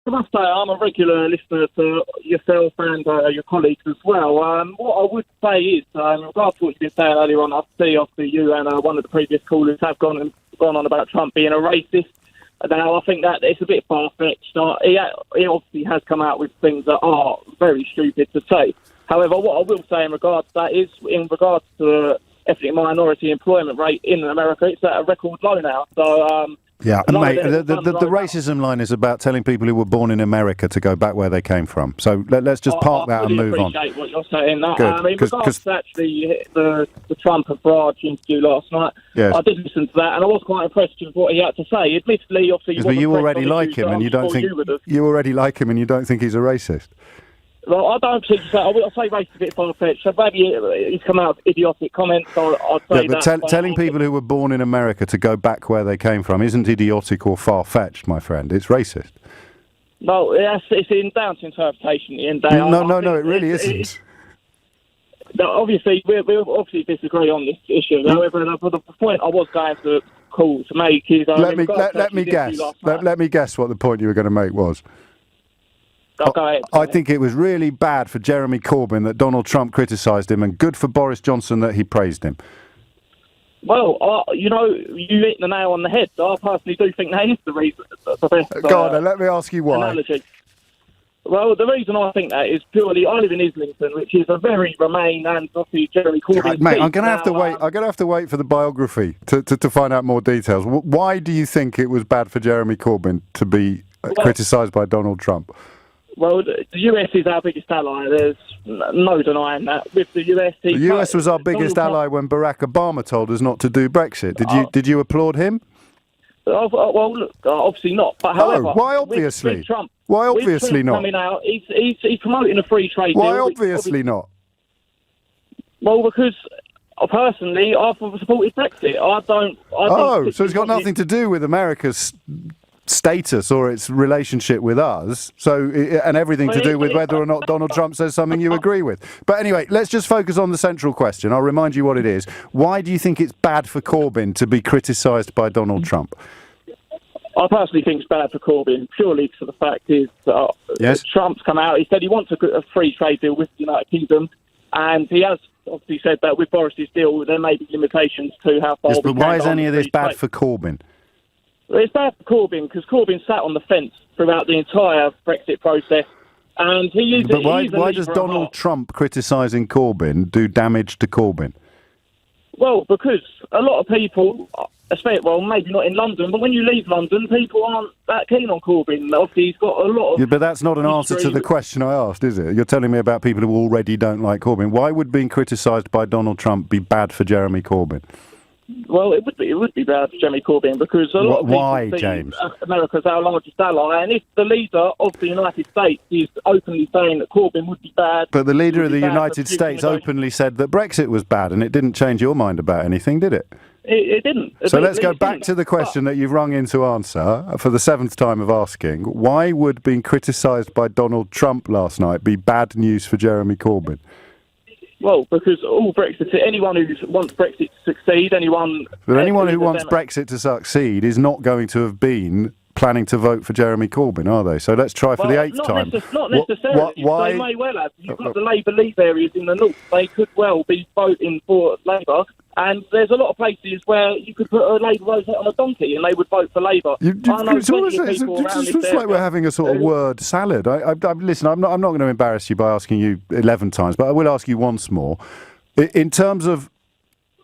I must say I'm a regular listener to yourself and your colleagues as well. What I would say is, in regards to what you've been saying earlier on, I see obviously you and one of the previous callers have gone on about Trump being a racist. Now, I think that it's a bit far-fetched. He obviously has come out with things that are very stupid to say. However, what I will say in regards to that is, in regards to the ethnic minority employment rate in America, it's at a record low now. So, yeah, and mate, the racism line is about telling people who were born in America to go back where they came from. So let's just park that and move on. I appreciate what you're saying. Good, in regards to actually the Trump and Farage interview last night, yes. I did listen to that, and I was quite impressed with what he had to say. Admittedly, obviously, but you already like him, and you don't think he's a racist. Well, I don't think so. I say racist a bit far-fetched. So maybe he's come out with idiotic comments. I'd say but telling people who were born in America to go back where they came from isn't idiotic or far-fetched, my friend. It's racist. No, it's down to interpretation at the end of the day. No, it really isn't. Obviously, we obviously disagree on this issue. However, the point I was going to call to make is... Let me guess. Let me guess what the point you were going to make was. I think it was really bad for Jeremy Corbyn that Donald Trump criticised him, and good for Boris Johnson that he praised him. Well, you hit the nail on the head. I personally do think that is the reason. The best, Go on, let me ask you why. Analogy. Well, the reason I think that is purely I live in Islington, which is a very Remain and obviously Jeremy Corbyn. Mate, I'm going to have to wait. I'm going to have to wait for the biography to find out more details. Why do you think it was bad for Jeremy Corbyn to be criticised by Donald Trump? Well, the US is our biggest ally. There's no denying that. With the US, the US was our biggest ally when Barack Obama told us not to do Brexit. Did you applaud him? Well, look, obviously not. But however, why obviously? With Trump, why obviously not? Coming out, he's promoting a free trade deal. Why obviously not? Well, because personally, I've supported Brexit. I don't. So it's got nothing to do with America's status or its relationship with us, and everything to do with whether or not Donald Trump says something you agree with. But anyway, let's just focus on the central question. I'll remind you what it is. Why do you think it's bad for Corbyn to be criticised by Donald Trump? I personally think it's bad for Corbyn, purely for the fact is yes? Trump's come out, he said he wants a free trade deal with the United Kingdom, and he has obviously said that with Boris's deal there may be limitations to how far... Yes, but why is any of this bad for Corbyn? Well, it's bad for Corbyn because Corbyn sat on the fence throughout the entire Brexit process, and he used. But why does Donald Trump criticising Corbyn do damage to Corbyn? Well, because a lot of people, well, maybe not in London, but when you leave London, people aren't that keen on Corbyn. Obviously, he's got a lot of... Yeah, but that's not an answer to the question I asked, is it? You're telling me about people who already don't like Corbyn. Why would being criticised by Donald Trump be bad for Jeremy Corbyn? Well, it would be bad for Jeremy Corbyn because a lot of people James? America's our largest ally, and if the leader of the United States is openly saying that Corbyn would be bad... But the leader of the United States openly said that Brexit was bad, and it didn't change your mind about anything, did it? It didn't. So let's go back to the question that you've rung in to answer for the seventh time of asking. Why would being criticised by Donald Trump last night be bad news for Jeremy Corbyn? Well, because anyone who wants Brexit to succeed, anyone who wants Brexit to succeed is not going to have been planning to vote for Jeremy Corbyn, are they? So let's try for the eighth time. Not necessarily. Why? They may well have. You've got the Labour leave areas in the north. They could well be voting for Labour. And there's a lot of places where you could put a Labour vote on a donkey and they would vote for Labour. It's like we're having a sort of word salad. Listen, I'm not going to embarrass you by asking you 11 times, but I will ask you once more. In terms of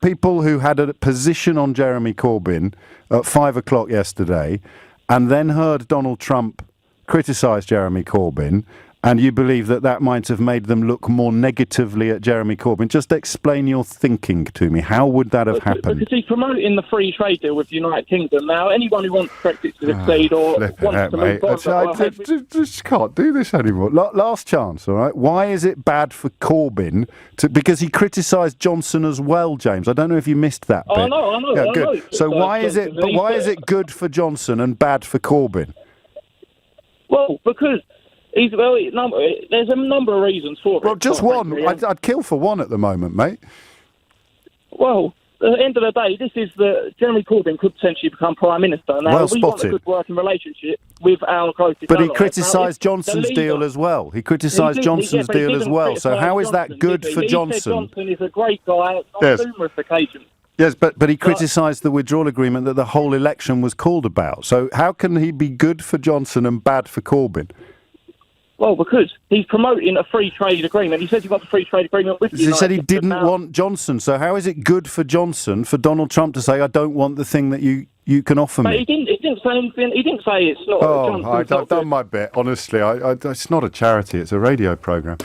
people who had a position on Jeremy Corbyn at 5 o'clock yesterday and then heard Donald Trump criticise Jeremy Corbyn, and you believe that might have made them look more negatively at Jeremy Corbyn. Just explain your thinking to me. How would that have happened? Because he's promoting the free trade deal with the United Kingdom. Now, anyone who wants Brexit to succeed or wants to move on... I just can't do this anymore. Last chance, all right? Why is it bad for Corbyn? Because he criticised Johnson as well, James. I don't know if you missed that bit. I know. Yeah, good. So why is it good for Johnson and bad for Corbyn? Well, because... there's a number of reasons for it. Well, just one. I'd kill for one at the moment, mate. Well, the end of the day, Jeremy Corbyn could potentially become Prime Minister. Now, well we want a good working relationship with our closest But he allies. criticised Johnson's deal as well. He criticised Johnson's deal as well. So how is that good for Johnson? He said Johnson is a great guy on numerous occasions. Yes, but he criticised the withdrawal agreement that the whole election was called about. So how can he be good for Johnson and bad for Corbyn? Well, because he's promoting a free trade agreement. He says he wants a free trade agreement with the United He said he didn't want Johnson. So how is it good for Johnson, for Donald Trump to say, I don't want the thing that you can offer me? He didn't say anything. He didn't say it's not. I've done my bit, honestly. It's not a charity, it's a radio programme.